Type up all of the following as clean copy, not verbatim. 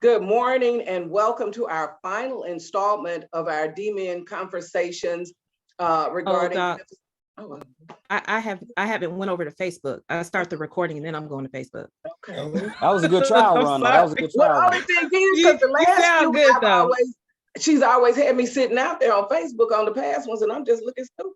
Good morning and welcome to our final installment of our D-Men conversations regarding. I haven't went over to Facebook. I start the recording and then I'm going to Facebook. Okay. That was a good trial run. That was a good trial run. Only thing is, because the last few, good, though. She's always had me sitting out there on Facebook on the past ones, and I'm just looking stupid.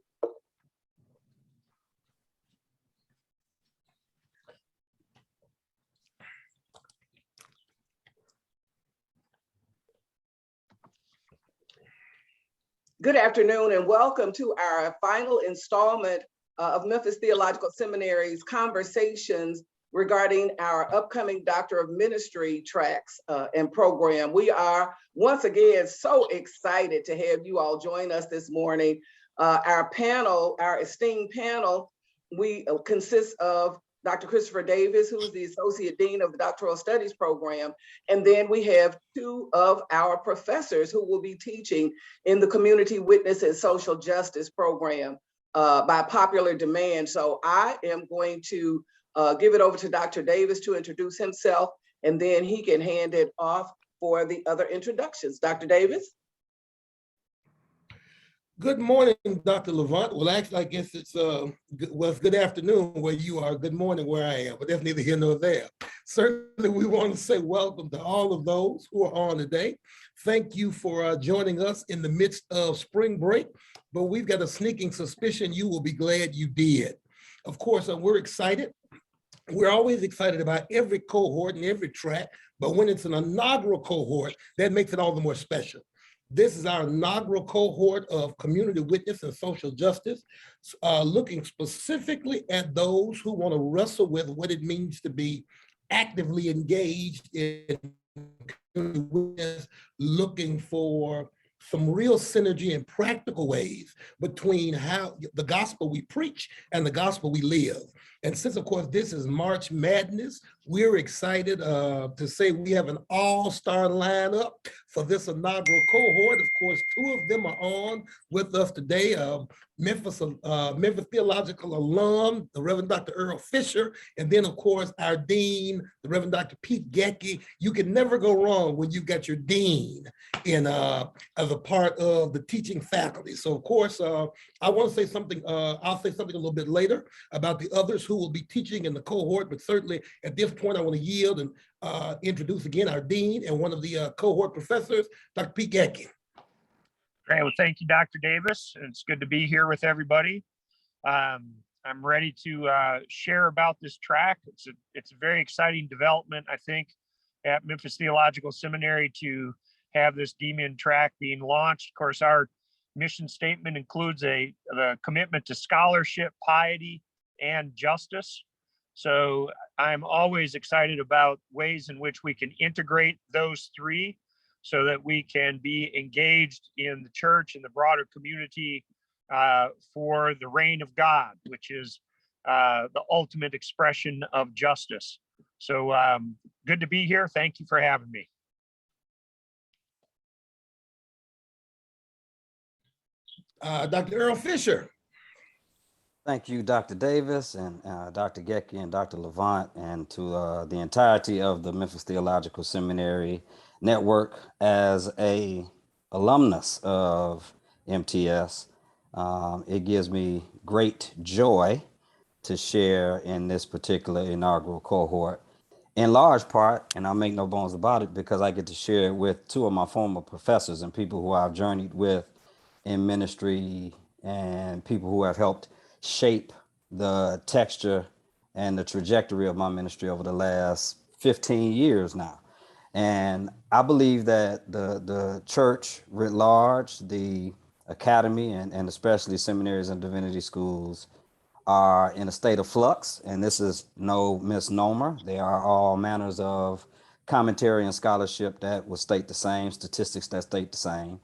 Good afternoon and welcome to our final installment of Memphis Theological Seminary's conversations regarding our upcoming Doctor of Ministry tracks and program. We are once again so excited to have you all join us this morning. Our panel, our esteemed panel, we consist of Dr. Christopher Davis, who's the Associate Dean of the Doctoral Studies program. And then we have two of our professors who will be teaching in the Community Witness and Social Justice program by popular demand. So I am going to give it over to Dr. Davis to introduce himself, and then he can hand it off for the other introductions. Dr. Davis? Good morning, Dr. LaVant. Well, actually, I guess it's good afternoon where you are, good morning where I am, but that's neither here nor there. Certainly, we want to say welcome to all of those who are on today. Thank you for joining us in the midst of spring break, but we've got a sneaking suspicion you will be glad you did. Of course, we're excited. We're always excited about every cohort and every track, but when it's an inaugural cohort, that makes it all the more special. This is our inaugural cohort of Community Witness and Social Justice, looking specifically at those who want to wrestle with what it means to be actively engaged in community witness, looking for some real synergy in practical ways between how the gospel we preach and the gospel we live. And since, of course, this is March Madness, we're excited to say we have an all-star lineup for this inaugural cohort. Of course, two of them are on with us today. Memphis Theological alum, the Reverend Dr. Earle Fisher, and then, of course, our dean, the Reverend Dr. Gathje. You can never go wrong when you've got your dean in as a part of the teaching faculty. So, of course, I want to say something. I'll say something a little bit later about the others who will be teaching in the cohort, but certainly at this point, I want to yield and introduce again our dean and one of the cohort professors, Dr. Gathje. Great. Well, thank you, Dr. Davis. It's good to be here with everybody. I'm ready to share about this track. It's a very exciting development, I think, at Memphis Theological Seminary to have this D-Men track being launched. Of course, our mission statement includes the commitment to scholarship, piety, and justice. So I'm always excited about ways in which we can integrate those three so that we can be engaged in the church and the broader community for the reign of God, which is the ultimate expression of justice. So good to be here. Thank you for having me. Dr. Earle Fisher. Thank you, Dr. Davis and Dr. Gathje and Dr. LaVant, and to the entirety of the Memphis Theological Seminary network. As a alumnus of MTS, it gives me great joy to share in this particular inaugural cohort, in large part, and I'll make no bones about it, because I get to share it with two of my former professors and people who I've journeyed with in ministry and people who have helped shape the texture and the trajectory of my ministry over the last 15 years now. And I believe that the church writ large, the academy, and especially seminaries and divinity schools are in a state of flux. And this is no misnomer. They are all manners of commentary and scholarship that will state the same, statistics that state the same.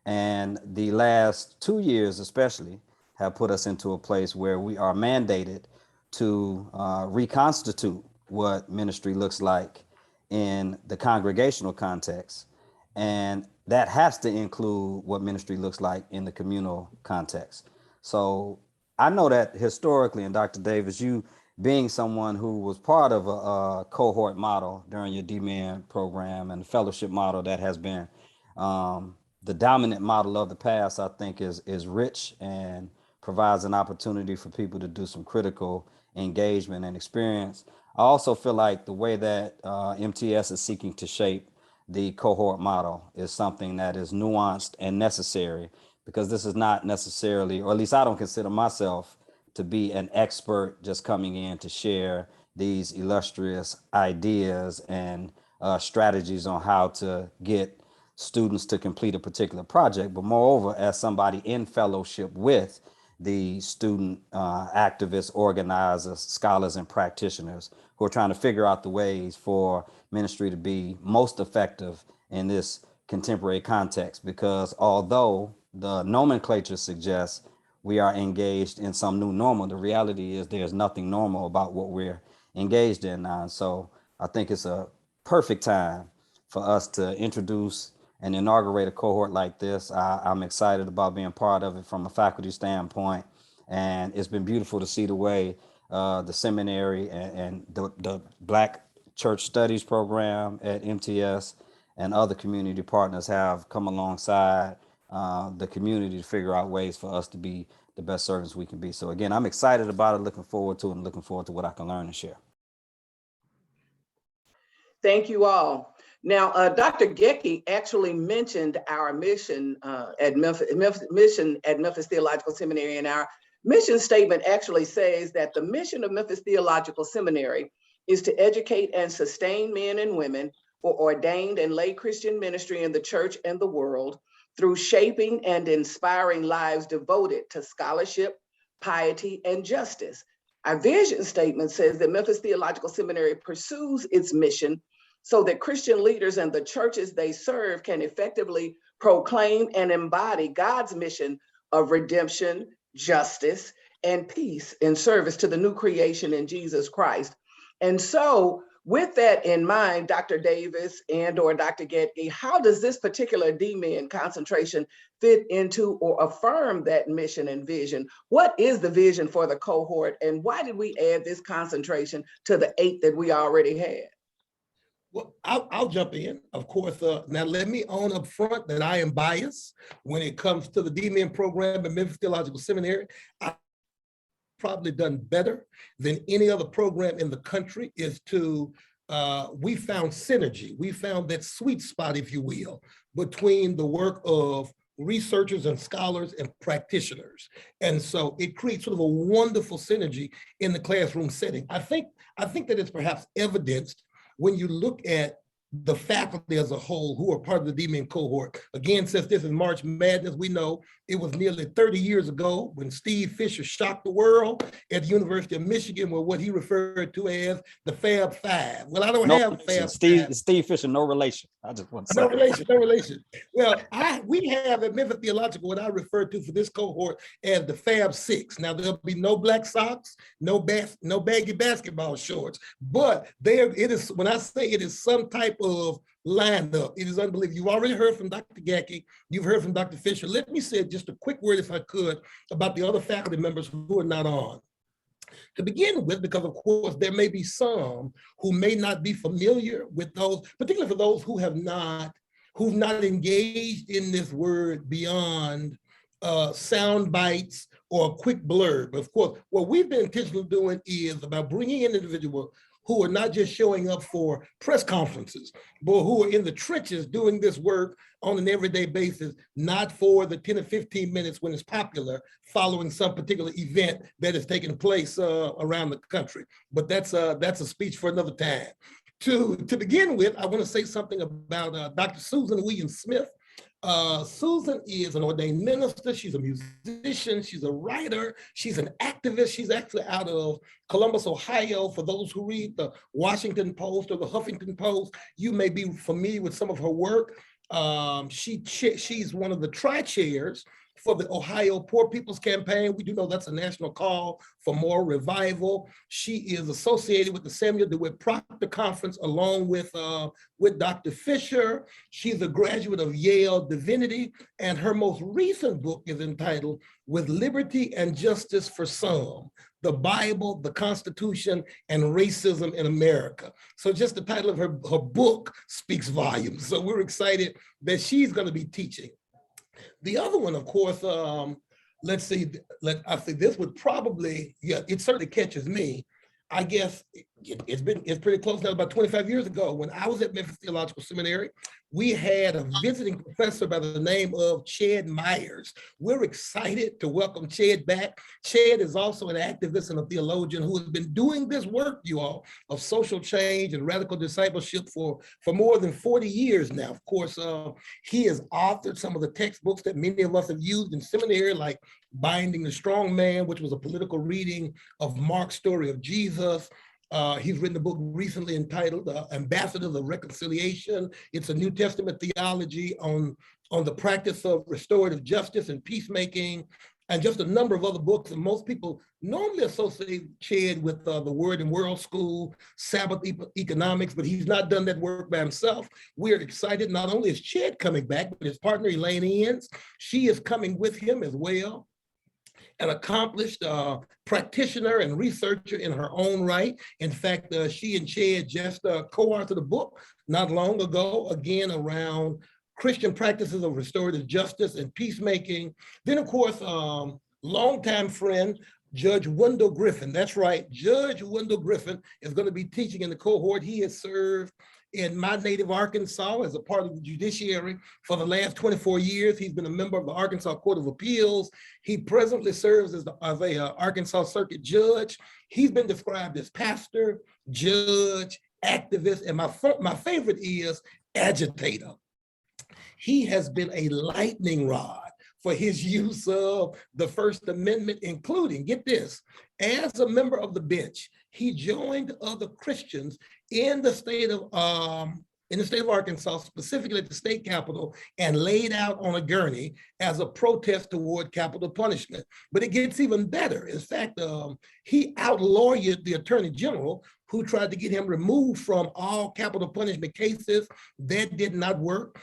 And the last 2 years especially have put us into a place where we are mandated to reconstitute what ministry looks like in the congregational context. And that has to include what ministry looks like in the communal context. So I know that historically, and Dr. Davis, you being someone who was part of a cohort model during your DMin program and the fellowship model that has been the dominant model of the past, I think is rich and provides an opportunity for people to do some critical engagement and experience. I also feel like the way that MTS is seeking to shape the cohort model is something that is nuanced and necessary, because this is not necessarily, or at least I don't consider myself to be an expert just coming in to share these illustrious ideas and strategies on how to get students to complete a particular project. But moreover, as somebody in fellowship with the student activists, organizers, scholars, and practitioners who are trying to figure out the ways for ministry to be most effective in this contemporary context. Because although the nomenclature suggests we are engaged in some new normal, the reality is there's nothing normal about what we're engaged in now. So I think it's a perfect time for us to introduce and inaugurate a cohort like this. I'm excited about being part of it from a faculty standpoint. And it's been beautiful to see the way the seminary and the Black Church Studies program at MTS and other community partners have come alongside the community to figure out ways for us to be the best servants we can be. So again, I'm excited about it, looking forward to it, and looking forward to what I can learn and share. Thank you all. Now, Dr. Gathje actually mentioned our mission at Memphis Theological Seminary, and our mission statement actually says that the mission of Memphis Theological Seminary is to educate and sustain men and women for ordained and lay Christian ministry in the church and the world through shaping and inspiring lives devoted to scholarship, piety, and justice. Our vision statement says that Memphis Theological Seminary pursues its mission so that Christian leaders and the churches they serve can effectively proclaim and embody God's mission of redemption, justice, and peace in service to the new creation in Jesus Christ. And so with that in mind, Dr. Davis and/or Dr. Gathje, how does this particular DMin concentration fit into or affirm that mission and vision? What is the vision for the cohort, and why did we add this concentration to the 8 that we already had? Well, I'll jump in, of course. Now, let me own up front that I am biased when it comes to the DMin program at Memphis Theological Seminary. I've probably done better than any other program in the country is to, we found synergy. We found that sweet spot, if you will, between the work of researchers and scholars and practitioners. And so it creates sort of a wonderful synergy in the classroom setting. I think that it's perhaps evidenced when you look at the faculty as a whole who are part of the DMin cohort. Again, since this is March Madness, we know it was nearly 30 years ago when Steve Fisher shocked the world at the University of Michigan with what he referred to as the Fab Five. Well, I don't have Fab Five. Steve Fisher, no relation. I just want to say. No relation. Well, we have at Memphis Theological what I refer to for this cohort as the Fab Six. Now, there'll be no black socks, no baggy basketball shorts, but it is, when I say it is some type of lineup, it is unbelievable. You've already heard from Dr. Gathje, you've heard from Dr. Fisher. Let me say just a quick word, if I could, about the other faculty members who are not on. To begin with, because of course there may be some who may not be familiar with those, particularly for those who've not engaged in this word beyond sound bites or a quick blurb. Of course, what we've been intentionally doing is about bringing in individuals who are not just showing up for press conferences, but who are in the trenches doing this work on an everyday basis, not for the 10 or 15 minutes when it's popular, following some particular event that is taking place around the country. But that's a speech for another time. To begin with, I want to say something about Dr. Susan Williams-Smith. Susan is an ordained minister. She's a musician. She's a writer. She's an activist. She's actually out of Columbus, Ohio. For those who read the Washington Post or the Huffington Post, you may be familiar with some of her work. She's one of the tri-chairs for the Ohio Poor People's Campaign. We do know that's a national call for more revival. She is associated with the Samuel DeWitt Proctor Conference along with Dr. Fisher. She's a graduate of Yale Divinity, and her most recent book is entitled With Liberty and Justice for Some, the Bible, the Constitution, and Racism in America. So just the title of her book speaks volumes. So we're excited that she's going to be teaching. The other one, of course, let's see, I think this would probably, yeah, it certainly catches me. I guess it's pretty close now, about 25 years ago, when I was at Memphis Theological Seminary, we had a visiting professor by the name of Ched Myers. We're excited to welcome Ched back. Ched is also an activist and a theologian who has been doing this work, you all, of social change and radical discipleship for more than 40 years now. Of course, he has authored some of the textbooks that many of us have used in seminary, like Binding the Strong Man, which was a political reading of Mark's story of Jesus. He's written a book recently entitled Ambassadors of Reconciliation. It's a New Testament theology on the practice of restorative justice and peacemaking, and just a number of other books. And most people normally associate Ched with the Word and World School, Sabbath economics, but he's not done that work by himself. We're excited. Not only is Ched coming back, but his partner, Elaine Inns, she is coming with him as well. An accomplished practitioner and researcher in her own right. In fact, she and Ched just co-authored a book not long ago, again, around Christian practices of restorative justice and peacemaking. Then, of course, longtime friend, Judge Wendell Griffin. That's right, Judge Wendell Griffin is going to be teaching in the cohort. He has served in my native Arkansas as a part of the judiciary for the last 24 years. He's been a member of the Arkansas Court of Appeals. He presently serves as a Arkansas Circuit Judge. He's been described as pastor, judge, activist, and my favorite is agitator. He has been a lightning rod for his use of the First Amendment, including, get this, as a member of the bench, he joined other Christians in the state of Arkansas, specifically at the state capitol, and laid out on a gurney as a protest toward capital punishment. But it gets even better. In fact, he outlawyered the attorney general, who tried to get him removed from all capital punishment cases. That did not work.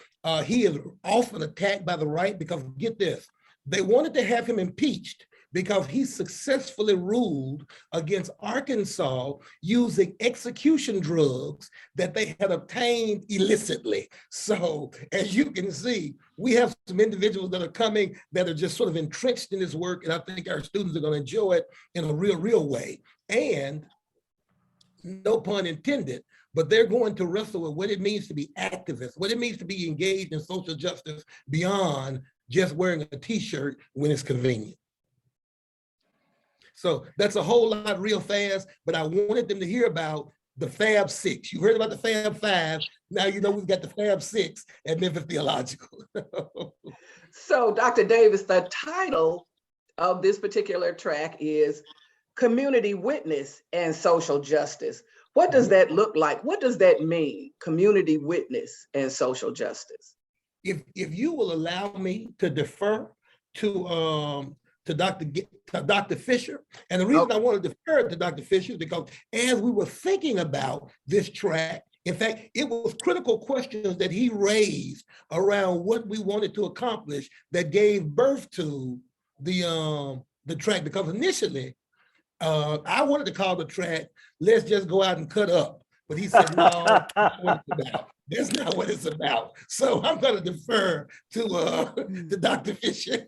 He is often attacked by the right because, get this, they wanted to have him impeached because he successfully ruled against Arkansas using execution drugs that they had obtained illicitly. So as you can see, we have some individuals that are coming that are just sort of entrenched in this work, and I think our students are going to enjoy it in a real way. And no pun intended, but they're going to wrestle with what it means to be activists, what it means to be engaged in social justice beyond just wearing a t-shirt when it's convenient. So that's a whole lot real fast, but I wanted them to hear about the Fab Six. You heard about the Fab Five. Now you know we've got the Fab Six at Memphis Theological. So Dr. Davis, the title of this particular track is Community Witness and Social Justice. What does that look like? What does that mean, community witness and social justice? If you will allow me to defer to Dr. Fisher, and the reason I want to defer to Dr. Fisher is because as we were thinking about this track, in fact, it was critical questions that he raised around what we wanted to accomplish that gave birth to the track. Because initially, I wanted to call the track, Let's Just Go Out and Cut Up. But he said, no, that's not what it's about. So I'm going to defer to Dr. Fisher.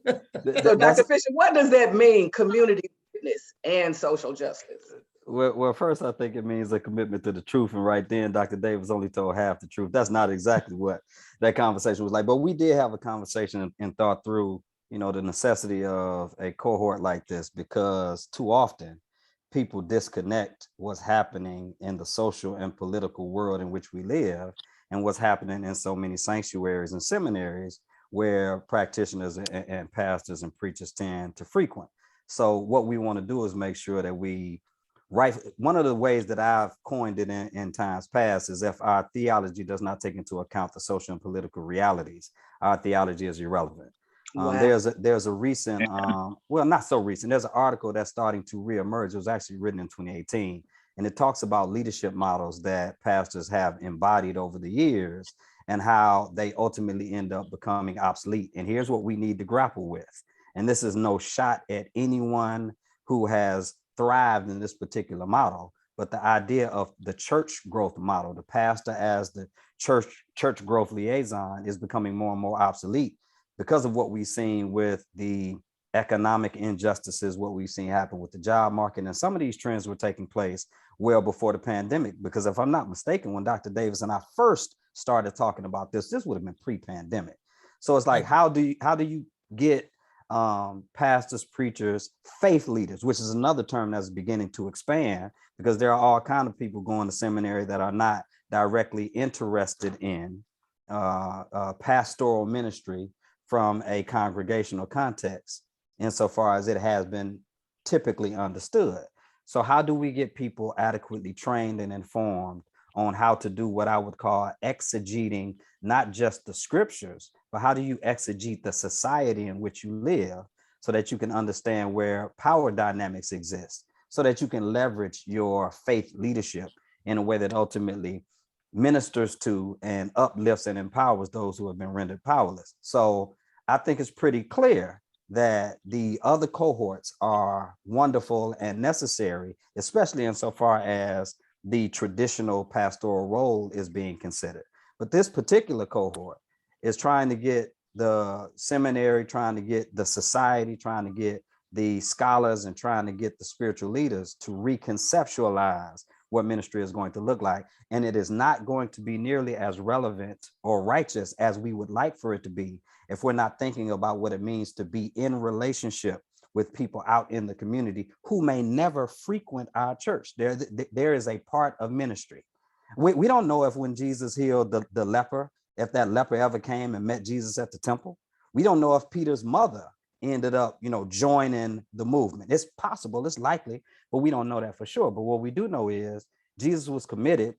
So Dr. Fisher, what does that mean, community witness and social justice? Well, first, I think it means a commitment to the truth. And right then, Dr. Davis only told half the truth. That's not exactly what that conversation was like. But we did have a conversation and thought through, the necessity of a cohort like this, because too often people disconnect what's happening in the social and political world in which we live and what's happening in so many sanctuaries and seminaries where practitioners and pastors and preachers tend to frequent. So what we want to do is make sure that we one of the ways that I've coined it in times past is if our theology does not take into account the social and political realities, our theology is irrelevant. Wow. There's a recent, well, not so recent, there's an article that's starting to reemerge. It was actually written in 2018, and it talks about leadership models that pastors have embodied over the years and how they ultimately end up becoming obsolete. And here's what we need to grapple with. And this is no shot at anyone who has thrived in this particular model. But the idea of the church growth model, the pastor as the church growth liaison, is becoming more and more obsolete because of what we've seen with the economic injustices, what we've seen happen with the job market. And some of these trends were taking place well before the pandemic, because if I'm not mistaken, when Dr. Davis and I first started talking about this would have been pre-pandemic. So it's like, how do you get pastors, preachers, faith leaders, which is another term that's beginning to expand, because there are all kinds of people going to seminary that are not directly interested in pastoral ministry from a congregational context, insofar as it has been typically understood. So how do we get people adequately trained and informed on how to do what I would call exegeting, not just the scriptures, but how do you exegete the society in which you live, so that you can understand where power dynamics exist, so that you can leverage your faith leadership in a way that ultimately ministers to and uplifts and empowers those who have been rendered powerless. So I think it's pretty clear that the other cohorts are wonderful and necessary, especially insofar as the traditional pastoral role is being considered. But this particular cohort is trying to get the seminary, trying to get the society, trying to get the scholars, and trying to get the spiritual leaders to reconceptualize what ministry is going to look like. And it is not going to be nearly as relevant or righteous as we would like for it to be if we're not thinking about what it means to be in relationship with people out in the community who may never frequent our church. There is a part of ministry. We don't know if when Jesus healed the leper, if that leper ever came and met Jesus at the temple. We don't know if Peter's mother ended up, joining the movement. It's possible, it's likely, but we don't know that for sure. But what we do know is Jesus was committed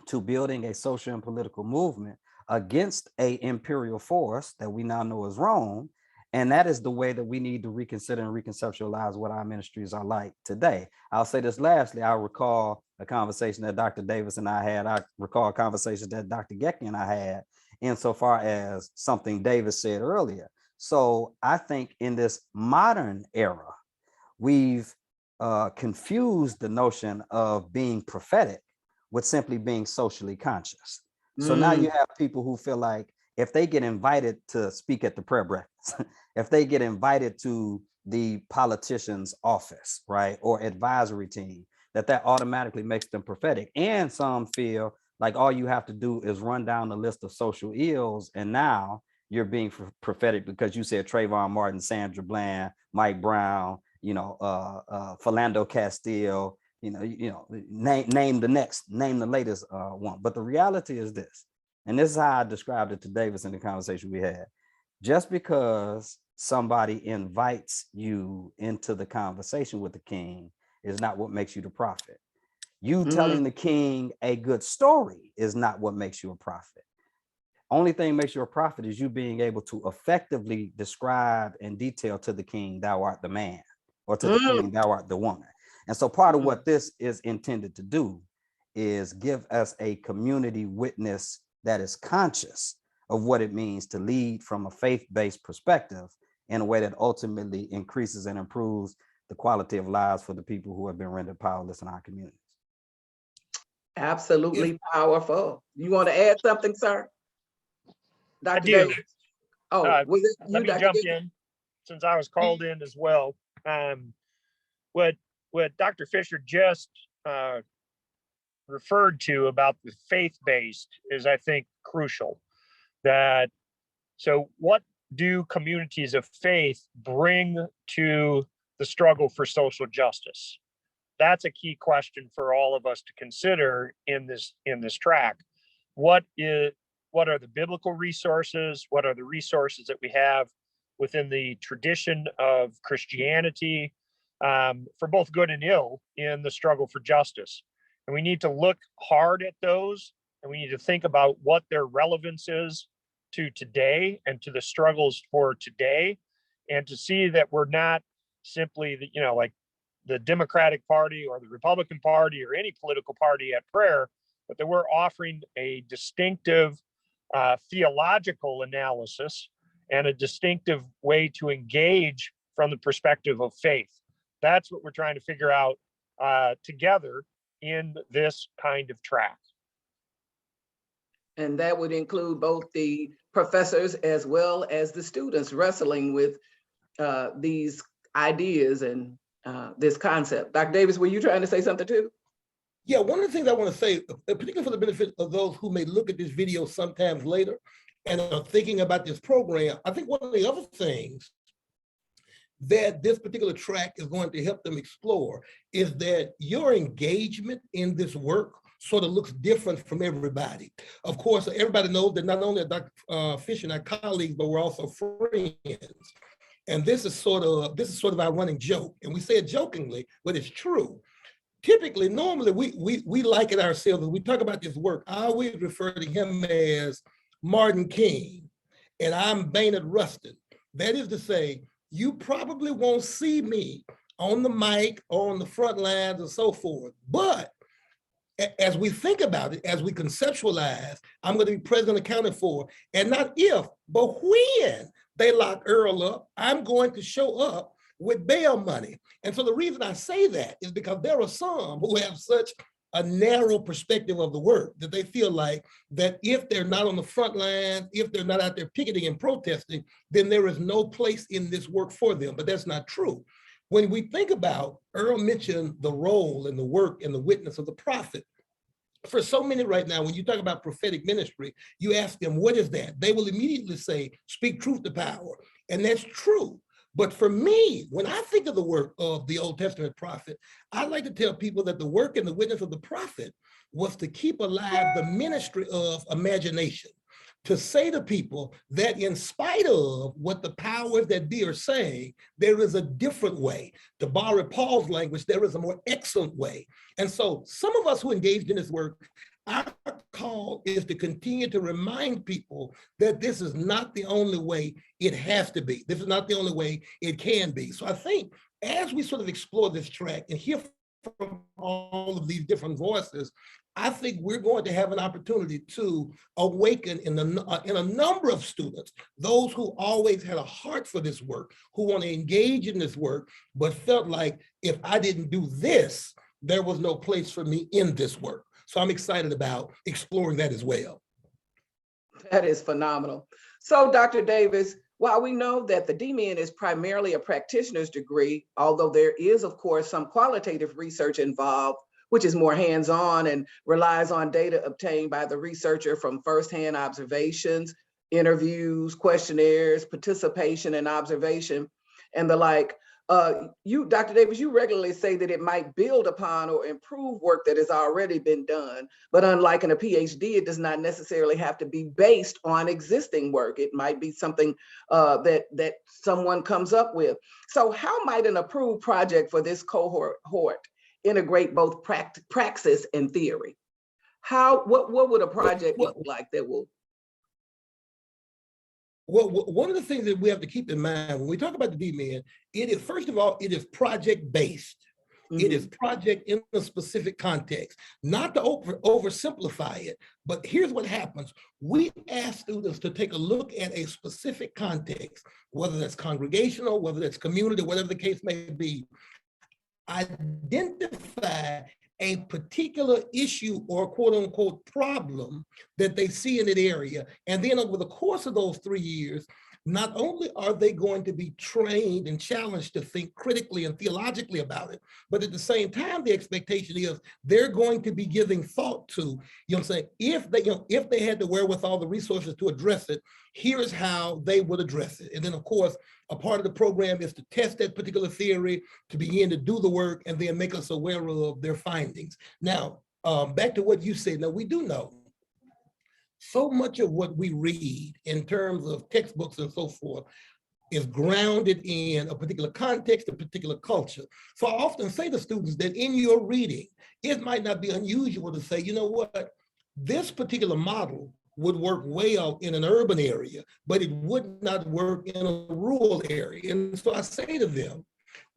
to building a social and political movement against an imperial force that we now know is Rome. And that is the way that we need to reconsider and reconceptualize what our ministries are like today. I'll say this lastly, I recall a conversation that Dr. Davis and I had. I recall a conversation that Dr. Gathje and I had, insofar as something Davis said earlier. So I think in this modern era, we've confused the notion of being prophetic with simply being socially conscious. So now you have people who feel like if they get invited to speak at the prayer breakfast, if they get invited to the politician's office, right, or advisory team, that automatically makes them prophetic. And some feel like all you have to do is run down the list of social ills, and now you're being prophetic because you said Trayvon Martin, Sandra Bland, Mike Brown, Philando Castile, name the latest one. But the reality is this, and this is how I described it to Davis in the conversation we had. Just because somebody invites you into the conversation with the king is not what makes you the prophet. You telling the king a good story is not what makes you a prophet. Only thing makes you a prophet is you being able to effectively describe in detail to the king, thou art the man, or to the queen, thou art the woman. And so part of what this is intended to do is give us a community witness that is conscious of what it means to lead from a faith-based perspective in a way that ultimately increases and improves the quality of lives for the people who have been rendered powerless in our communities. Absolutely powerful. You want to add something, sir? Dr. I do. Davis? Oh, was it you, Let me Dr. jump Davis? in since I was called in as well. What Dr. Fisher just referred to about the faith-based is, I think, crucial. So what do communities of faith bring to the struggle for social justice? That's a key question for all of us to consider in this track. What are the biblical resources? What are the resources that we have within the tradition of Christianity, for both good and ill, in the struggle for justice? And we need to look hard at those, and we need to think about what their relevance is to today and to the struggles for today, and to see that we're not simply like the Democratic Party or the Republican Party or any political party at prayer, but that we're offering a distinctive theological analysis and a distinctive way to engage from the perspective of faith. That's what we're trying to figure out together in this kind of track. And that would include both the professors as well as the students wrestling with these ideas and this concept. Dr. Davis, were you trying to say something too? Yeah, one of the things I want to say, particularly for the benefit of those who may look at this video sometimes later and are thinking about this program, I think one of the other things that this particular track is going to help them explore is that your engagement in this work sort of looks different from everybody. Of course, everybody knows that not only are Dr. Fisher and our colleagues, but we're also friends. And this is sort of our running joke. And we say it jokingly, but it's true. Typically, normally, we like it ourselves. When we talk about this work, I always refer to him as Martin King, and I'm Baynard Rustin. That is to say, you probably won't see me on the mic or on the front lines and so forth. But as we think about it, as we conceptualize, I'm going to be present and accounted for. And not if, but when they lock Earle up, I'm going to show up with bail money. And so the reason I say that is because there are some who have such a narrow perspective of the work that they feel like that if they're not on the front line, if they're not out there picketing and protesting, then there is no place in this work for them. But that's not true. When we think about, Earle mentioned the role and the work and the witness of the prophet. For so many right now, when you talk about prophetic ministry, you ask them, what is that? They will immediately say, speak truth to power. And that's true. But for me, when I think of the work of the Old Testament prophet, I like to tell people that the work and the witness of the prophet was to keep alive the ministry of imagination, to say to people that in spite of what the powers that be are saying, there is a different way. To borrow Paul's language, there is a more excellent way. And so some of us who engaged in this work, our call is to continue to remind people that this is not the only way it has to be. This is not the only way it can be. So I think as we sort of explore this track and hear from all of these different voices, I think we're going to have an opportunity to awaken in a number of students, those who always had a heart for this work, who want to engage in this work, but felt like if I didn't do this, there was no place for me in this work. So I'm excited about exploring that as well. That is phenomenal. So Dr. Davis, while we know that the DMin is primarily a practitioner's degree, although there is, of course, some qualitative research involved, which is more hands-on and relies on data obtained by the researcher from firsthand observations, interviews, questionnaires, participation and observation, and the like. You, Dr. Davis, you regularly say that it might build upon or improve work that has already been done, but unlike in a PhD, it does not necessarily have to be based on existing work. It might be something that someone comes up with. So how might an approved project for this cohort integrate both praxis and theory? What would a project look like that will? Well, one of the things that we have to keep in mind when we talk about the DMin, it is, first of all, it is project-based. Mm-hmm. It is project in a specific context, not to oversimplify it, but here's what happens. We ask students to take a look at a specific context, whether that's congregational, whether that's community, whatever the case may be, identify a particular issue or quote unquote problem that they see in that area. And then over the course of those 3 years, not only are they going to be trained and challenged to think critically and theologically about it, but at the same time, the expectation is they're going to be giving thought to, if they had the wherewithal, the resources to address it, here's how they would address it. And then of course, a part of the program is to test that particular theory, to begin to do the work, and then make us aware of their findings. Now, back to what you said, now we do know so much of what we read in terms of textbooks and so forth is grounded in a particular context, a particular culture. So I often say to students that in your reading, it might not be unusual to say, you know what, this particular model would work well in an urban area, but it would not work in a rural area. And so I say to them,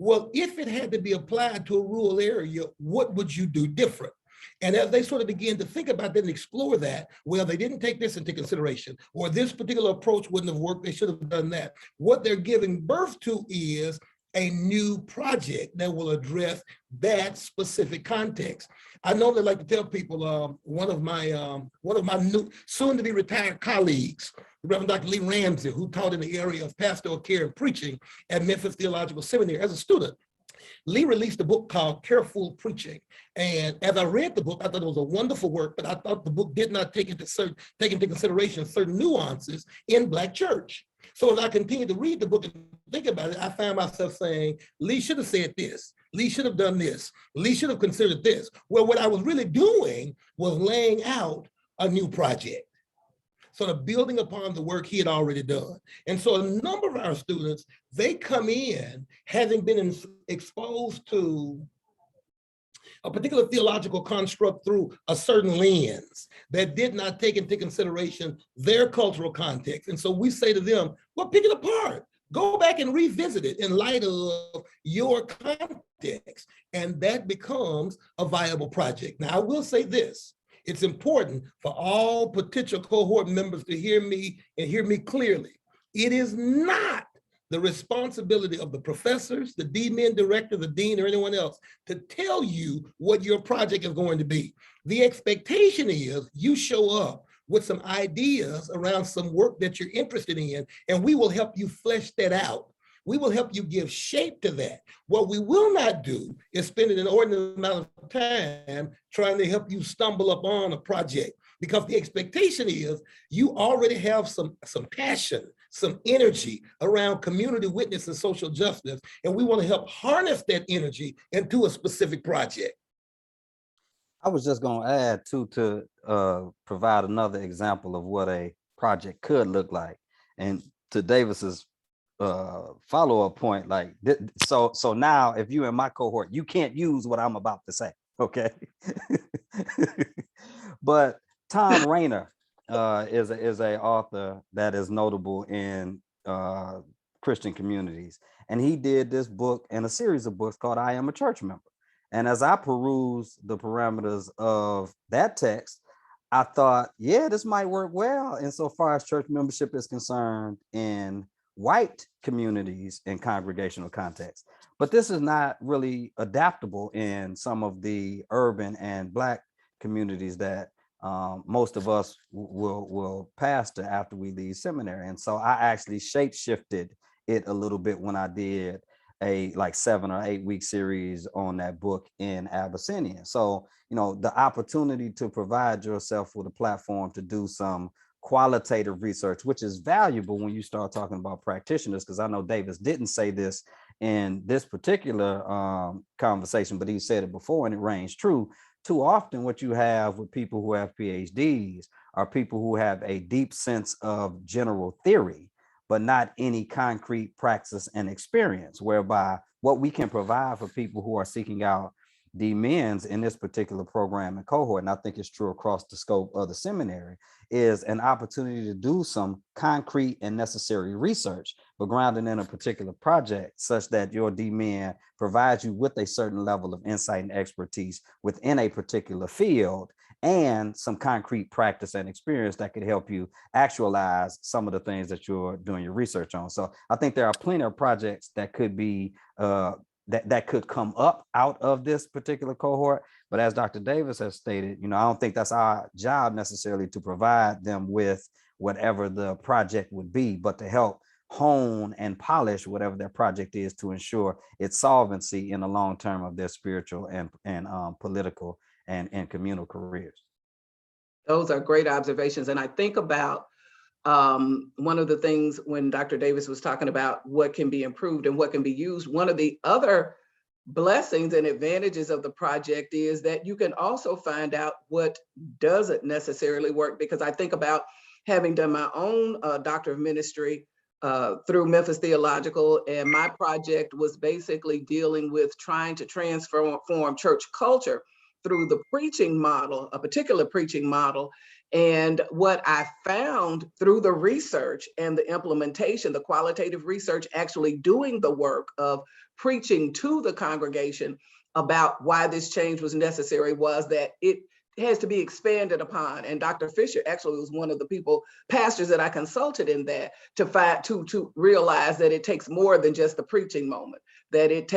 well, if it had to be applied to a rural area, what would you do different? And as they sort of begin to think about that and explore that, well, they didn't take this into consideration, or this particular approach wouldn't have worked, they should have done that. What they're giving birth to is a new project that will address that specific context. I normally like to tell people, one of my new soon-to-be retired colleagues, the Reverend Dr. Lee Ramsey, who taught in the area of pastoral care and preaching at Memphis Theological Seminary as a student. Lee released a book called Careful Preaching. And as I read the book, I thought it was a wonderful work, but I thought the book did not take into consideration certain nuances in Black church. So as I continued to read the book and think about it, I found myself saying, Lee should have said this. Lee should have done this. Lee should have considered this. Well, what I was really doing was laying out a new project, sort of building upon the work he had already done. And so a number of our students, they come in having been exposed to a particular theological construct through a certain lens that did not take into consideration their cultural context. And so we say to them, well, pick it apart. Go back and revisit it in light of your context. And that becomes a viable project. Now, I will say this. It's important for all potential cohort members to hear me and hear me clearly. It is not the responsibility of the professors, the DMin director, the dean, or anyone else to tell you what your project is going to be. The expectation is you show up with some ideas around some work that you're interested in, and we will help you flesh that out. We will help you give shape to that. What we will not do is spend an inordinate amount of time trying to help you stumble upon a project, because the expectation is you already have some passion, some energy around community witness and social justice, and we want to help harness that energy into a specific project. I was just going to add to provide another example of what a project could look like. And to Davis's follow-up point, like, so now if you in my cohort, you can't use what I'm about to say, okay? But Tom Rainer is a author that is notable in Christian communities, and he did this book and a series of books called I Am a Church Member. And as I peruse the parameters of that text, I thought, yeah, this might work well insofar as church membership is concerned in white communities in congregational contexts. But this is not really adaptable in some of the urban and Black communities that most of us will pastor after we leave seminary. And so I actually shape-shifted it a little bit when I did a 7 or 8 week series on that book in Abyssinian. So, the opportunity to provide yourself with a platform to do some qualitative research, which is valuable when you start talking about practitioners, because I know Davis didn't say this in this particular conversation, but he said it before and it rings true. Too often what you have with people who have PhDs are people who have a deep sense of general theory, but not any concrete praxis and experience, whereby what we can provide for people who are seeking out DMins in this particular program and cohort, and I think it's true across the scope of the seminary, is an opportunity to do some concrete and necessary research, but grounded in a particular project such that your DMin provides you with a certain level of insight and expertise within a particular field and some concrete practice and experience that could help you actualize some of the things that you're doing your research on. So I think there are plenty of projects that could be that could come up out of this particular cohort. But as Dr. Davis has stated, I don't think that's our job necessarily to provide them with whatever the project would be, but to help hone and polish whatever their project is to ensure its solvency in the long term of their spiritual and political and communal careers. Those are great observations. And I think about one of the things when Dr. Davis was talking about what can be improved and what can be used, one of the other blessings and advantages of the project is that you can also find out what doesn't necessarily work, because I think about having done my own Doctor of Ministry through Memphis Theological, and my project was basically dealing with trying to transform church culture through the preaching model, a particular preaching model. And what I found through the research and the implementation, the qualitative research, actually doing the work of preaching to the congregation about why this change was necessary, was that it has to be expanded upon. And Dr. Fisher actually was one of the pastors that I consulted in that to realize that it takes more than just the preaching moment, that it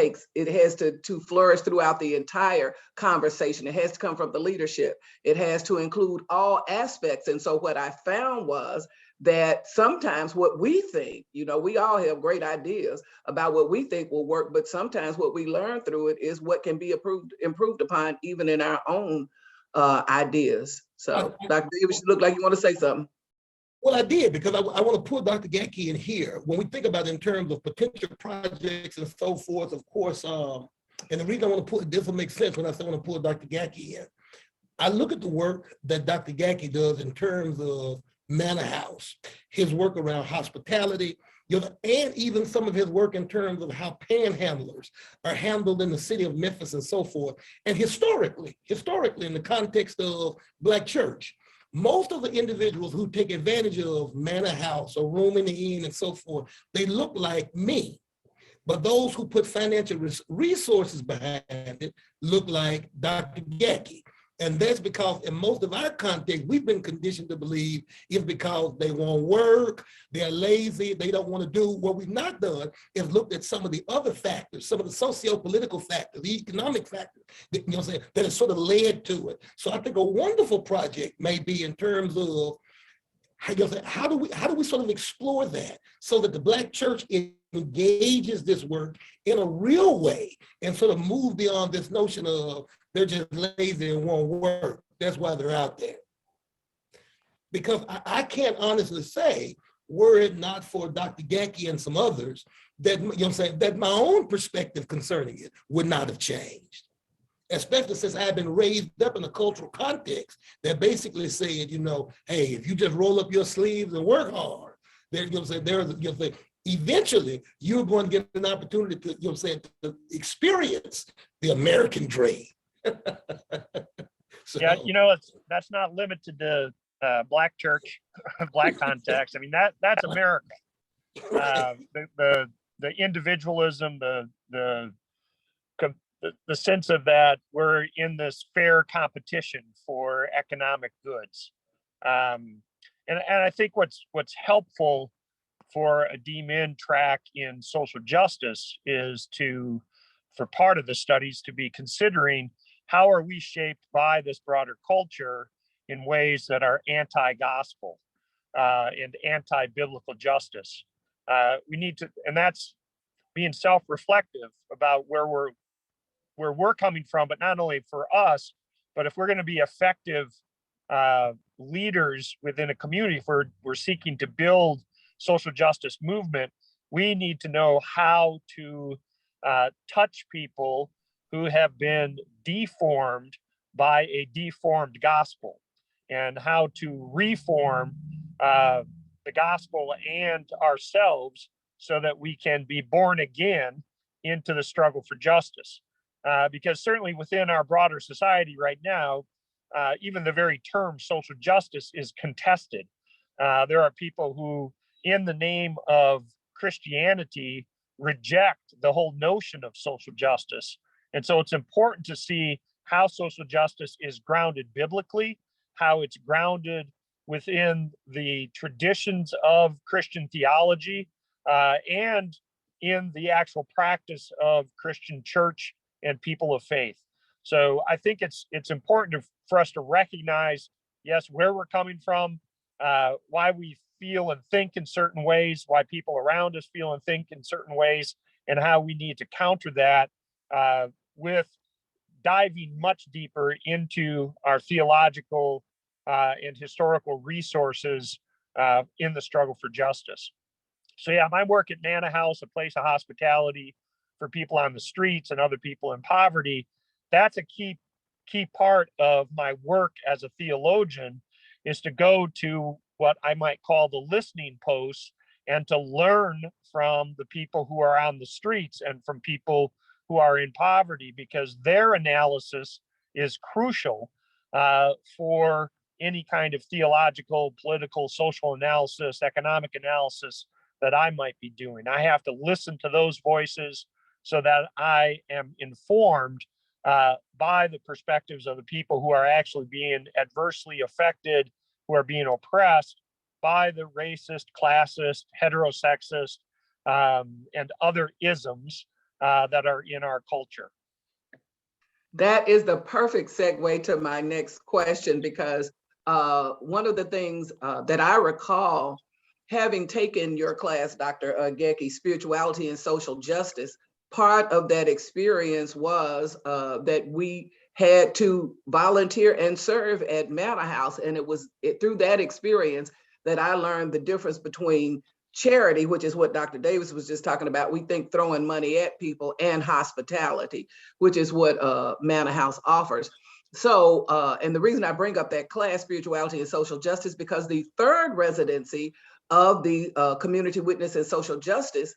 has to flourish throughout the entire conversation. It has to come from the leadership. It has to include all aspects. And so what I found was that sometimes what we think, we all have great ideas about what we think will work, but sometimes what we learn through it is what can be improved upon even in our own ideas. So Dr. Davis, you look like you want to say something. Well, I did, because I want to pull Dr. Gathje in here. When we think about it in terms of potential projects and so forth, of course, and the reason I want to pull, this will make sense when I say I want to pull Dr. Gathje in. I look at the work that Dr. Gathje does in terms of Manor House, his work around hospitality, and even some of his work in terms of how panhandlers are handled in the city of Memphis and so forth. And historically in the context of Black church, most of the individuals who take advantage of Manor House or Room in the Inn and so forth, they look like me. But those who put financial resources behind it look like Dr. Gathje. And that's because in most of our context, we've been conditioned to believe it's because they won't work, they're lazy, they don't want to do. What we've not done is looked at some of the other factors, some of the socio-political factors, the economic factors, that, that has sort of led to it. So I think a wonderful project may be in terms of how do we sort of explore that so that the Black church engages this work in a real way and sort of move beyond this notion of they're just lazy and won't work. That's why they're out there. Because I can't honestly say, were it not for Dr. Gathje and some others, that that my own perspective concerning it would not have changed. Especially since I've been raised up in a cultural context that basically said, hey, if you just roll up your sleeves and work hard, eventually you're going to get an opportunity to experience the American dream. So, yeah, that's not limited to Black church, Black context. I mean, that's America. The individualism, the sense of that we're in this fair competition for economic goods. And I think what's helpful for a DMin track in social justice is for part of the studies to be considering how are we shaped by this broader culture in ways that are anti-gospel and anti-biblical justice. We need to, and that's being self-reflective about where we're coming from, but not only for us, but if we're going to be effective leaders within a community, if we're seeking to build social justice movement, we need to know how to touch people who have been deformed by a deformed gospel, and how to reform the gospel and ourselves so that we can be born again into the struggle for justice. Because certainly within our broader society right now, even the very term social justice is contested. There are people who, in the name of Christianity, reject the whole notion of social justice. And so it's important to see how social justice is grounded biblically, how it's grounded within the traditions of Christian theology, and in the actual practice of Christian church and people of faith. So I think it's important for us to recognize, yes, where we're coming from, why we feel and think in certain ways, why people around us feel and think in certain ways, and how we need to counter that with diving much deeper into our theological and historical resources in the struggle for justice. So yeah, my work at Manor House, a place of hospitality for people on the streets and other people in poverty, that's a key part of my work as a theologian, is to go to what I might call the listening posts and to learn from the people who are on the streets and from people who are in poverty, because their analysis is crucial for any kind of theological, political, social analysis, economic analysis that I might be doing. I have to listen to those voices so that I am informed by the perspectives of the people who are actually being adversely affected, who are being oppressed by the racist, classist, heterosexist, and other isms that are in our culture. That is the perfect segue to my next question, because one of the things that I recall having taken your class, Dr. Gathje, Spirituality and Social Justice, part of that experience was that we had to volunteer and serve at Manor House. And it was through that experience that I learned the difference between charity, which is what Dr. Davis was just talking about. We think throwing money at people, and hospitality, which is what Manor House offers. So, and the reason I bring up that class, Spirituality and Social Justice, because the third residency of the Community Witness and Social Justice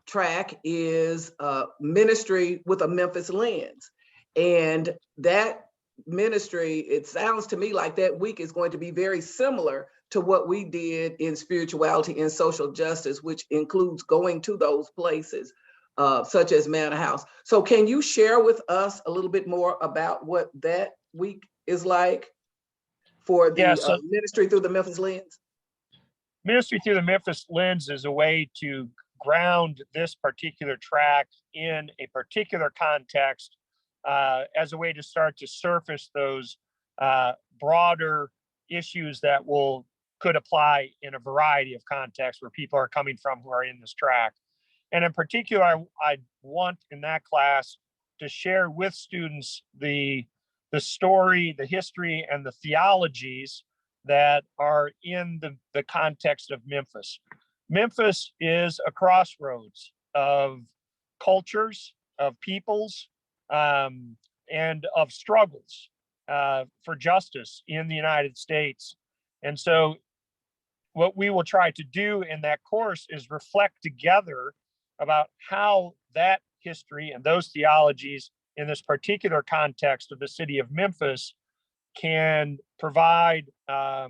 track is Ministry with a Memphis Lens. And that ministry, it sounds to me like that week is going to be very similar to what we did in Spirituality and Social Justice, which includes going to those places, such as Manor House. So can you share with us a little bit more about what that week is like for the Ministry Through the Memphis Lens? Ministry Through the Memphis Lens is a way to ground this particular track in a particular context as a way to start to surface those broader issues that could apply in a variety of contexts where people are coming from who are in this track. And in particular, I want in that class to share with students the story, the history, and the theologies that are in the context of Memphis. Memphis is a crossroads of cultures, of peoples, and of struggles for justice in the United States. And so what we will try to do in that course is reflect together about how that history and those theologies in this particular context of the city of Memphis can provide a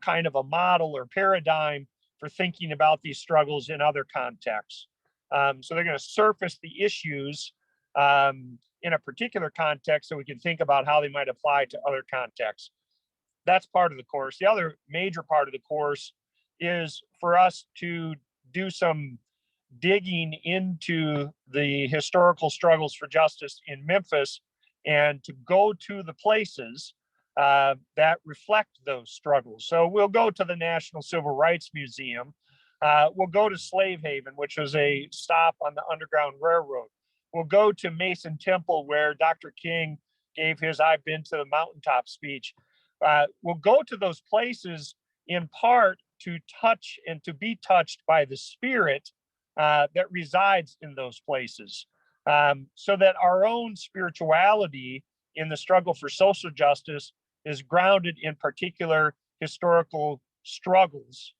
kind of a model or paradigm for thinking about these struggles in other contexts. So they're going to surface the issues in a particular context so we can think about how they might apply to other contexts. That's part of the course. The other major part of the course is for us to do some digging into the historical struggles for justice in Memphis and to go to the places that reflect those struggles. So we'll go to the National Civil Rights Museum. We'll go to Slave Haven, which was a stop on the Underground Railroad. We'll go to Mason Temple, where Dr. King gave his "I've been to the mountaintop" speech. We'll go to those places in part to touch and to be touched by the spirit that resides in those places, so that our own spirituality in the struggle for social justice is grounded in particular historical struggles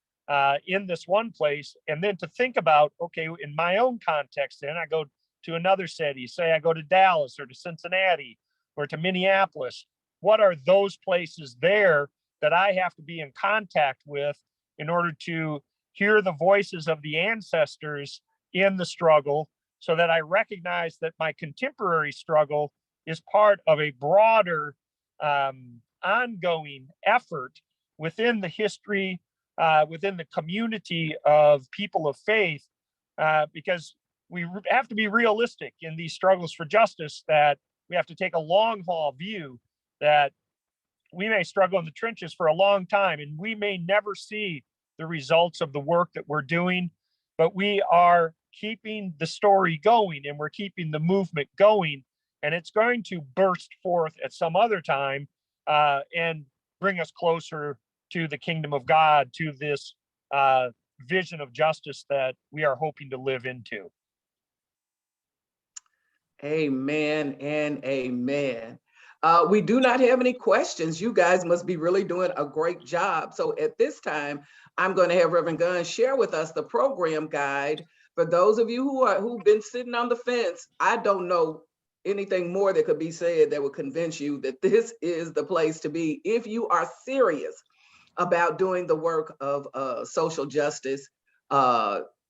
in this one place. And then to think about, okay, in my own context, then I go to another city, say I go to Dallas or to Cincinnati or to Minneapolis. What are those places there that I have to be in contact with in order to hear the voices of the ancestors in the struggle, so that I recognize that my contemporary struggle is part of a broader ongoing effort within the history, within the community of people of faith, because we have to be realistic in these struggles for justice, that we have to take a long haul view, that we may struggle in the trenches for a long time and we may never see the results of the work that we're doing, but we are keeping the story going and we're keeping the movement going, and it's going to burst forth at some other time and bring us closer to the kingdom of God, to this vision of justice that we are hoping to live into. Amen and amen. We do not have any questions. You guys must be really doing a great job. So at this time, I'm going to have Reverend Gunn share with us the program guide. For those of you who've been sitting on the fence, I don't know anything more that could be said that would convince you that this is the place to be if you are serious about doing the work of social justice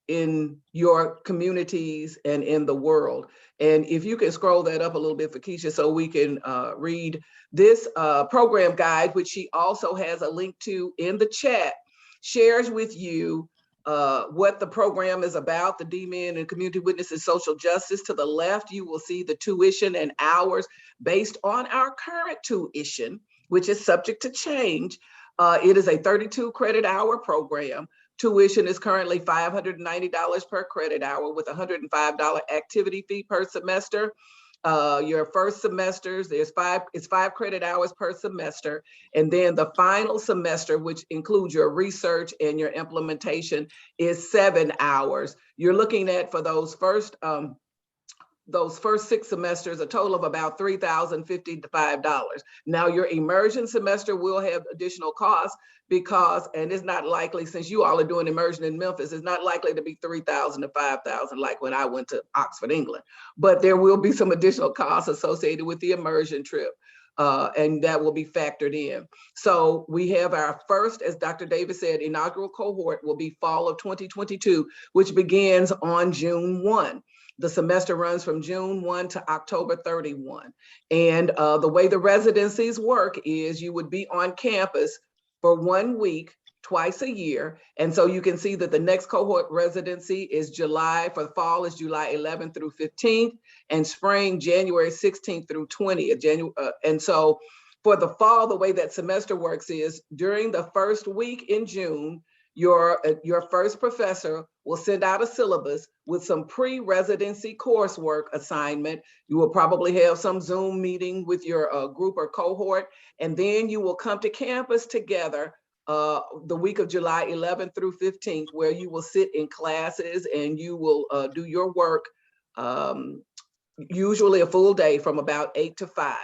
in your communities and in the world. And if you can scroll that up a little bit for Keisha so we can read this program guide, which she also has a link to in the chat, shares with you what the program is about, the DMin and Community Witness and Social Justice. To the left, you will see the tuition and hours based on our current tuition, which is subject to change. It is a 32 credit hour program. Tuition is currently $590 per credit hour with $105 activity fee per semester. Your first semesters, it's 5 credit hours per semester. And then the final semester, which includes your research and your implementation, is 7 hours. You're looking at, for those first 6 semesters, a total of about $3,055. Now your immersion semester will have additional costs because, and it's not likely, since you all are doing immersion in Memphis, it's not likely to be $3,000 to $5,000 like when I went to Oxford, England. But there will be some additional costs associated with the immersion trip. And that will be factored in. So we have our first, as Dr. Davis said, inaugural cohort will be fall of 2022, which begins on June 1. The semester runs from June 1 to October 31. And the way the residencies work is you would be on campus for 1 week, twice a year. And so you can see that the next cohort residency is July, for the fall is July 11th through 15th, and spring, January 16th through 20th. And so for the fall, the way that semester works is during the first week in June, your first professor will send out a syllabus with some pre-residency coursework assignment. You will probably have some Zoom meeting with your group or cohort, and then you will come to campus together the week of July 11th through 15th, where you will sit in classes and you will do your work, usually a full day from about 8 to 5.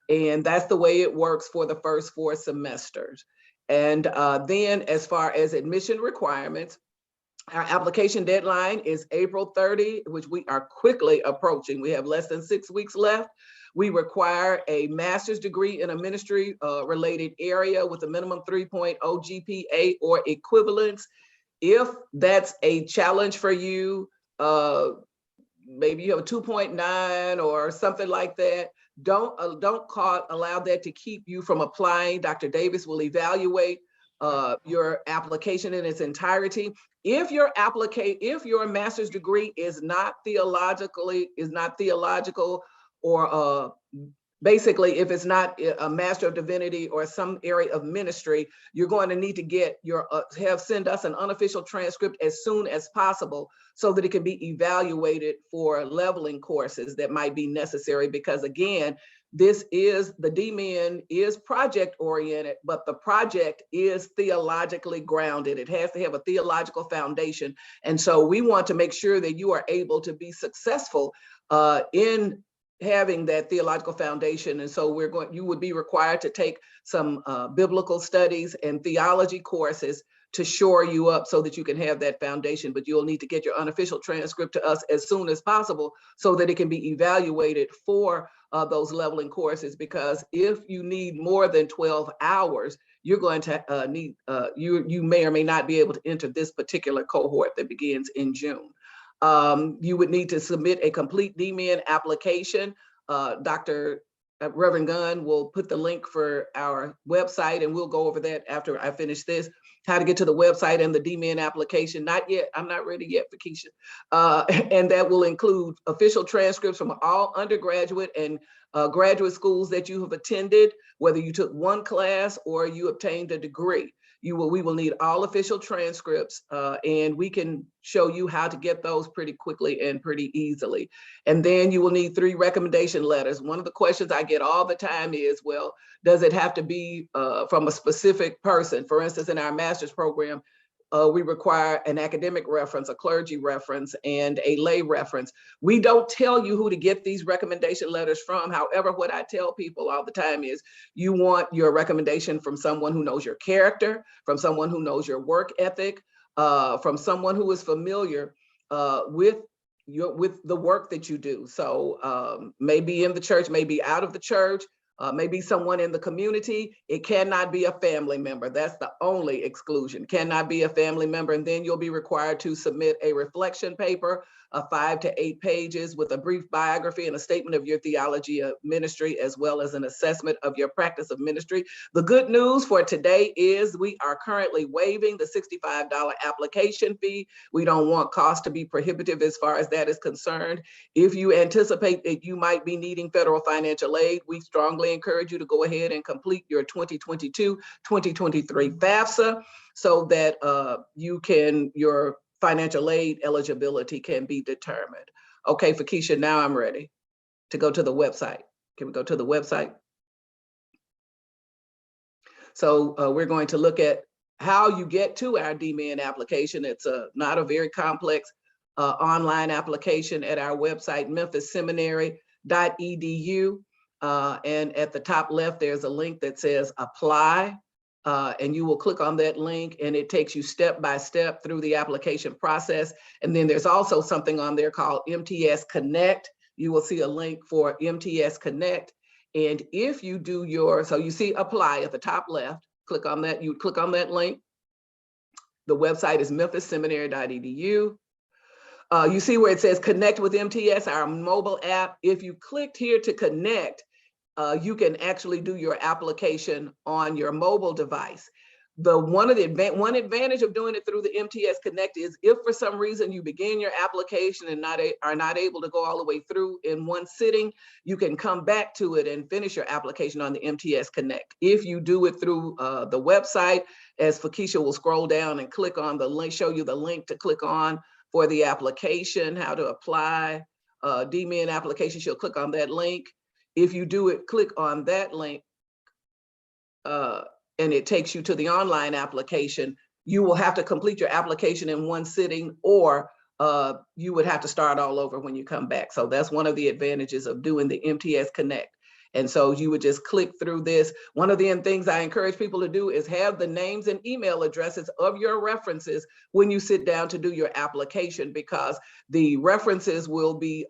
And that's the way it works for the first 4 semesters. And then as far as admission requirements, our application deadline is April 30, which we are quickly approaching. We have less than 6 weeks left. We require a master's degree in a ministry related area with a minimum 3.0 GPA or equivalence. If that's a challenge for you, maybe you have a 2.9 or something like that, don't allow that to keep you from applying. Dr. Davis will evaluate your application in its entirety. If your master's degree is not theological, or basically if it's not a Master of Divinity or some area of ministry, you're going to need to get send us an unofficial transcript as soon as possible so that it can be evaluated for leveling courses that might be necessary. Because again, the DMin is project oriented, but the project is theologically grounded. It has to have a theological foundation. And so we want to make sure that you are able to be successful in having that theological foundation. And so you would be required to take some biblical studies and theology courses to shore you up so that you can have that foundation. But you'll need to get your unofficial transcript to us as soon as possible so that it can be evaluated for those leveling courses. Because if you need more than 12 hours, you're going to need, you may or may not be able to enter this particular cohort that begins in June. You would need to submit a complete DMin application. Dr. Reverend Gunn will put the link for our website, and we'll go over that after I finish this, how to get to the website and the DMin application. Not yet, I'm not ready yet for Keisha. And that will include official transcripts from all undergraduate and graduate schools that you have attended, whether you took one class or you obtained a degree. We will need all official transcripts, and we can show you how to get those pretty quickly and pretty easily. And then you will need 3 recommendation letters. One of the questions I get all the time is, well, does it have to be from a specific person? For instance, in our master's program, we require an academic reference, a clergy reference, and a lay reference. We don't tell you who to get these recommendation letters from. However, what I tell people all the time is you want your recommendation from someone who knows your character, from someone who knows your work ethic, from someone who is familiar with the work that you do. So maybe in the church, maybe out of the church, maybe someone in the community. It cannot be a family member. That's the only exclusion. Cannot be a family member. And then you'll be required to submit a reflection paper of 5 to 8 pages with a brief biography and a statement of your theology of ministry, as well as an assessment of your practice of ministry. The good news for today is we are currently waiving the $65 application fee. We don't want costs to be prohibitive as far as that is concerned. If you anticipate that you might be needing federal financial aid, we strongly encourage you to go ahead and complete your 2022-2023 FAFSA so that your financial aid eligibility can be determined. Okay, Felecia, now I'm ready to go to the website. Can we go to the website? So we're going to look at how you get to our DMIN application. It's not a very complex online application at our website, memphisseminary.edu. And at the top left, there's a link that says apply. And you will click on that link and it takes you step by step through the application process. And then there's also something on there called MTS Connect. You will see a link for MTS Connect. And if you do so you see apply at the top left, click on that, you click on that link. The website is memphisseminary.edu. You see where it says connect with MTS, our mobile app. If you clicked here to connect, you can actually do your application on your mobile device. One advantage of doing it through the MTS Connect is if for some reason you begin your application and are not able to go all the way through in one sitting, you can come back to it and finish your application on the MTS Connect. If you do it through the website, as Felecia will scroll down and click on the link, show you the link to click on for the application, how to apply DMIN application, she'll click on that link. If you do it, click on that link, and it takes you to the online application, you will have to complete your application in one sitting, or you would have to start all over when you come back. So that's one of the advantages of doing the MTS Connect. And so you would just click through this. One of the things I encourage people to do is have the names and email addresses of your references when you sit down to do your application, because the references will be,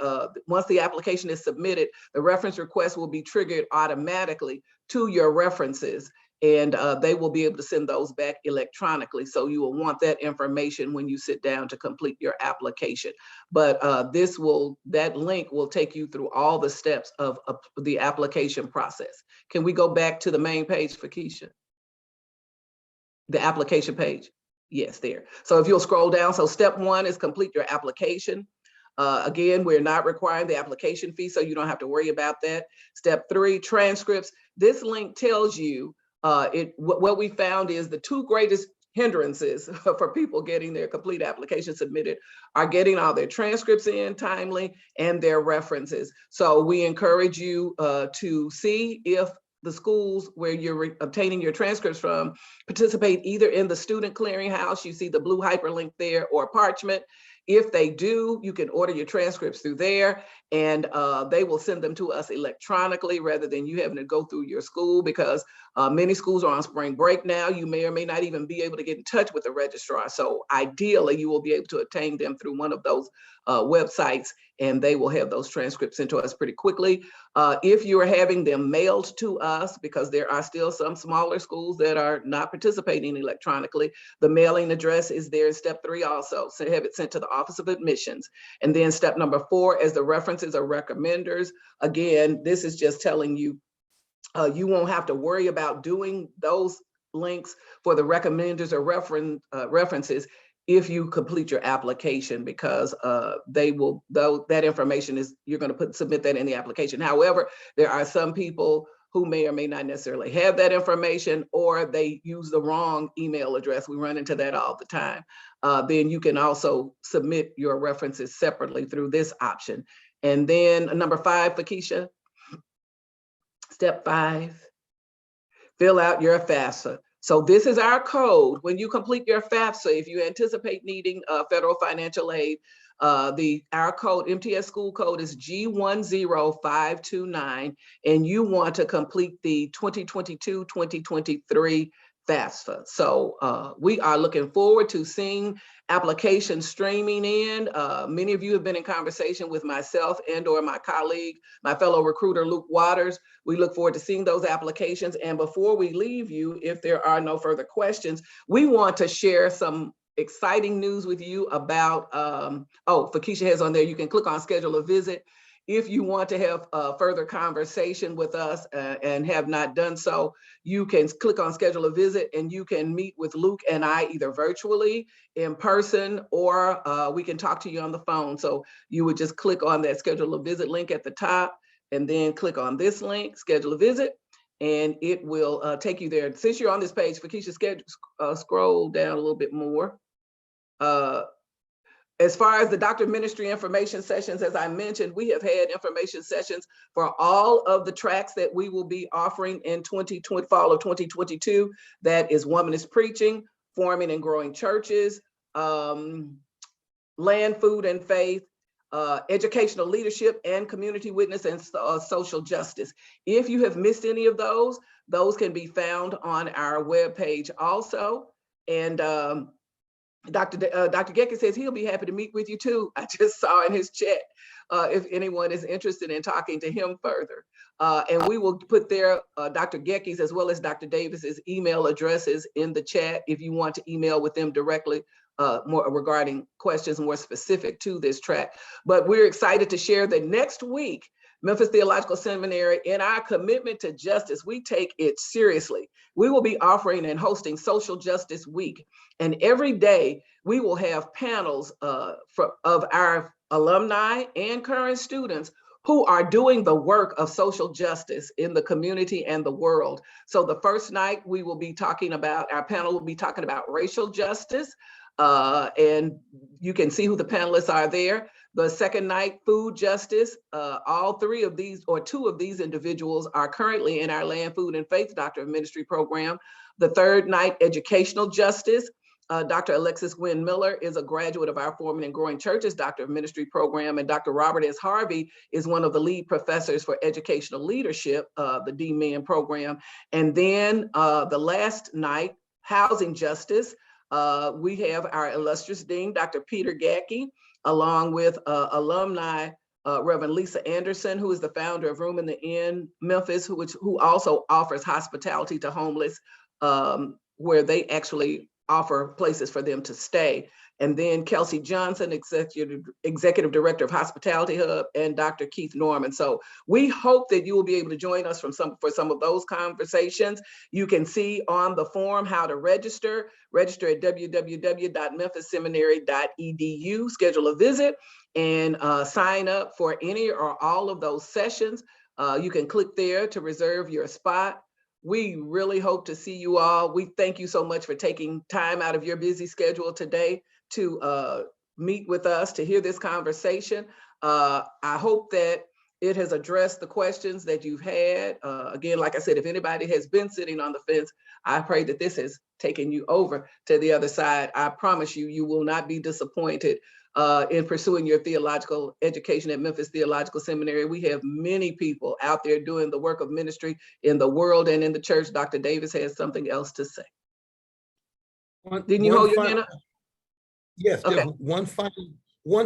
once the application is submitted, the reference request will be triggered automatically to your references. And they will be able to send those back electronically. So you will want that information when you sit down to complete your application. But that link will take you through all the steps of the application process. Can we go back to the main page, Felecia? The application page? Yes, there. So if you'll scroll down, so step 1 is complete your application. Again, we're not requiring the application fee, so you don't have to worry about that. Step 3, transcripts. This link tells you what we found is the 2 greatest hindrances for people getting their complete application submitted are getting all their transcripts in timely and their references. So we encourage you to see if the schools where you're obtaining your transcripts from participate either in the Student Clearinghouse, you see the blue hyperlink there, or Parchment. If they do, you can order your transcripts through there, and they will send them to us electronically rather than you having to go through your school, because many schools are on spring break now. You may or may not even be able to get in touch with the registrar. So ideally, you will be able to obtain them through one of those websites, and they will have those transcripts sent to us pretty quickly. If you are having them mailed to us, because there are still some smaller schools that are not participating electronically, the mailing address is there in step 3 also. So have it sent to the Office of Admissions. And then step number 4, as the references or recommenders, again, this is just telling you, you won't have to worry about doing those links for the recommenders or references if you complete your application, because that information is, you're going to submit that in the application. However, there are some people who may or may not necessarily have that information, or they use the wrong email address. We run into that all the time. Then you can also submit your references separately through this option. And then number 5, Felecia, step 5, fill out your FAFSA. So this is our code. When you complete your FAFSA, if you anticipate needing federal financial aid, our code, MTS school code, is G10529, and you want to complete the 2022-2023 FAFSA. So we are looking forward to seeing applications streaming in. Many of you have been in conversation with myself and or my colleague, my fellow recruiter, Luke Waters. We look forward to seeing those applications. And before we leave you, if there are no further questions, we want to share some exciting news with you about, Felecia has on there, you can click on schedule a visit. If you want to have a further conversation with us and have not done so, you can click on schedule a visit and you can meet with Luke and I either virtually, in person, or we can talk to you on the phone. So you would just click on that schedule a visit link at the top and then click on this link, schedule a visit, and it will take you there. Since you're on this page, Felecia, scroll down a little bit more. As far as the Doctor of Ministry information sessions, as I mentioned, we have had information sessions for all of the tracks that we will be offering in fall of 2022. That is Womanist Preaching, Forming and Growing Churches, Land, Food, and Faith, Educational Leadership, and Community Witness and Social Justice. If you have missed any of those can be found on our webpage also. And Dr. Gathje says he'll be happy to meet with you too. I just saw in his chat if anyone is interested in talking to him further. And we will put their Dr. Gathje's as well as Dr. Davis's email addresses in the chat if you want to email with them directly more regarding questions more specific to this track. But we're excited to share that next week, Memphis Theological Seminary, in our commitment to justice, we take it seriously. We will be offering and hosting Social Justice Week. And every day we will have panels of our alumni and current students who are doing the work of social justice in the community and the world. So the first night we will be talking about, our panel will be talking about racial justice. And you can see who the panelists are there. The second night, food justice. All three of these, or two of these individuals are currently in our Land, Food, and Faith Doctor of Ministry program. The third night, educational justice. Dr. Alexis Gwen Miller is a graduate of our Forming and Growing Churches Doctor of Ministry program, and Dr. Robert S. Harvey is one of the lead professors for educational leadership, the D-Man program. And then the last night, housing justice. We have our illustrious Dean, Dr. Peter Gathje, along with alumni, Reverend Lisa Anderson, who is the founder of Room in the Inn Memphis, who also offers hospitality to homeless, where they actually offer places for them to stay. And then Kelsey Johnson, Executive Director of Hospitality Hub, and Dr. Keith Norman. So we hope that you will be able to join us for some of those conversations. You can see on the form how to register. Register at www.memphisseminary.edu, schedule a visit, and sign up for any or all of those sessions. You can click there to reserve your spot. We really hope to see you all. We thank you so much for taking time out of your busy schedule today to meet with us, to hear this conversation. I hope that it has addressed the questions that you've had. Again, like I said, if anybody has been sitting on the fence, I pray that this has taken you over to the other side. I promise you, you will not be disappointed in pursuing your theological education at Memphis Theological Seminary. We have many people out there doing the work of ministry in the world and in the church. Dr. Davis has something else to say. Didn't you hold your hand up? Yes, okay. One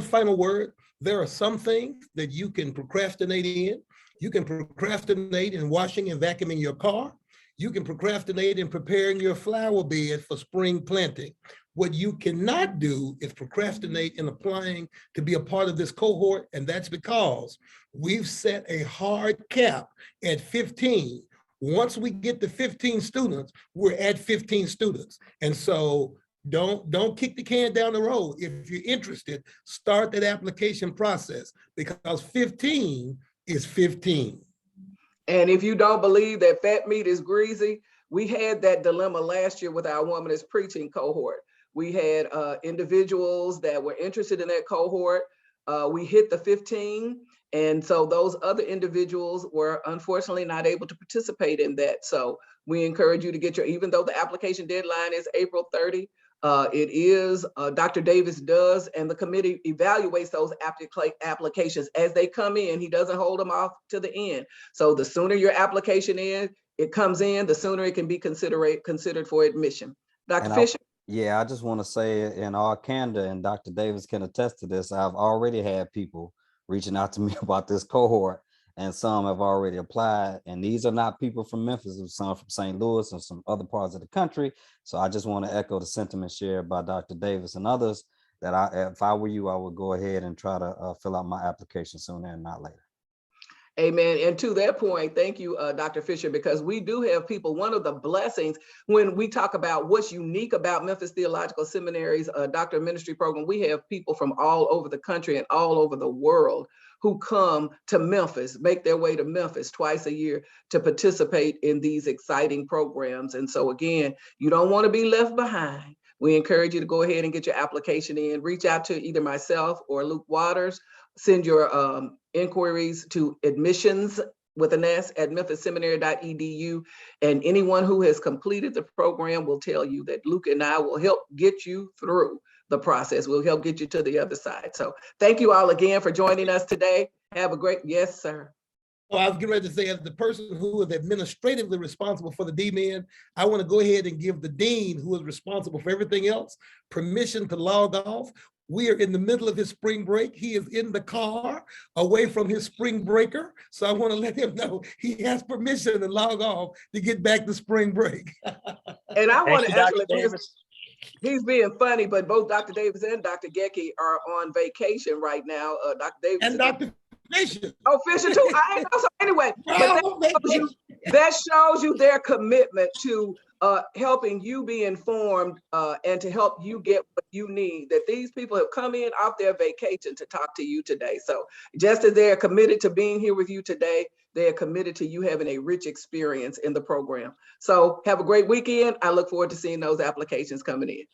final word. There are some things that you can procrastinate in. You can procrastinate in washing and vacuuming your car. You can procrastinate in preparing your flower bed for spring planting. What you cannot do is procrastinate in applying to be a part of this cohort, and that's because we've set a hard cap at 15. Once we get to 15 students, we're at 15 students. And so don't kick the can down the road. If you're interested, start that application process, because 15 is 15. And if you don't believe that fat meat is greasy, we had that dilemma last year with our Womanist Preaching cohort. We had individuals that were interested in that cohort. We hit the 15. And so those other individuals were unfortunately not able to participate in that. So we encourage you to get even though the application deadline is April 30, it is, Dr. Davis does, and the committee evaluates those applications as they come in. He doesn't hold them off to the end. So the sooner your application is, it comes in, the sooner it can be considered for admission. Dr. And Fisher? Yeah, I just want to say in all candor, and Dr. Davis can attest to this, I've already had people reaching out to me about this cohort, and some have already applied. And these are not people from Memphis, there's some from St. Louis and some other parts of the country. So I just want to echo the sentiment shared by Dr. Davis and others that if I were you, I would go ahead and try to fill out my application sooner and not later. Amen. And to that point, thank you, Dr. Fisher, because we do have people. One of the blessings when we talk about what's unique about Memphis Theological Seminary's Doctor of Ministry program, we have people from all over the country and all over the world who come to Memphis, make their way to Memphis twice a year to participate in these exciting programs. And so again, you don't want to be left behind. We encourage you to go ahead and get your application in. Reach out to either myself or Luke Waters. Send your inquiries to admissions with an S at memphisseminary.edu. And anyone who has completed the program will tell you that Luke and I will help get you through the process. We'll help get you to the other side. So thank you all again for joining us today. Have a great, yes, sir. Oh, I was getting ready to say, as the person who is administratively responsible for the DMin, I want to go ahead and give the dean, who is responsible for everything else, permission to log off. We are in the middle of his spring break. He is in the car away from his spring breaker. So I want to let him know he has permission to log off to get back to spring break. And I want Thank to you, actually, Dr. Davis. he's being funny, but both Dr. Davis and Dr. Gathje are on vacation right now. Dr. Davis And Dr. Fisher. Oh, Fisher too. I ain't know. So anyway, but that shows you their commitment to helping you be informed and to help you get what you need. That these people have come in off their vacation to talk to you today. So just as they're committed to being here with you today, they are committed to you having a rich experience in the program. So have a great weekend. I look forward to seeing those applications coming in.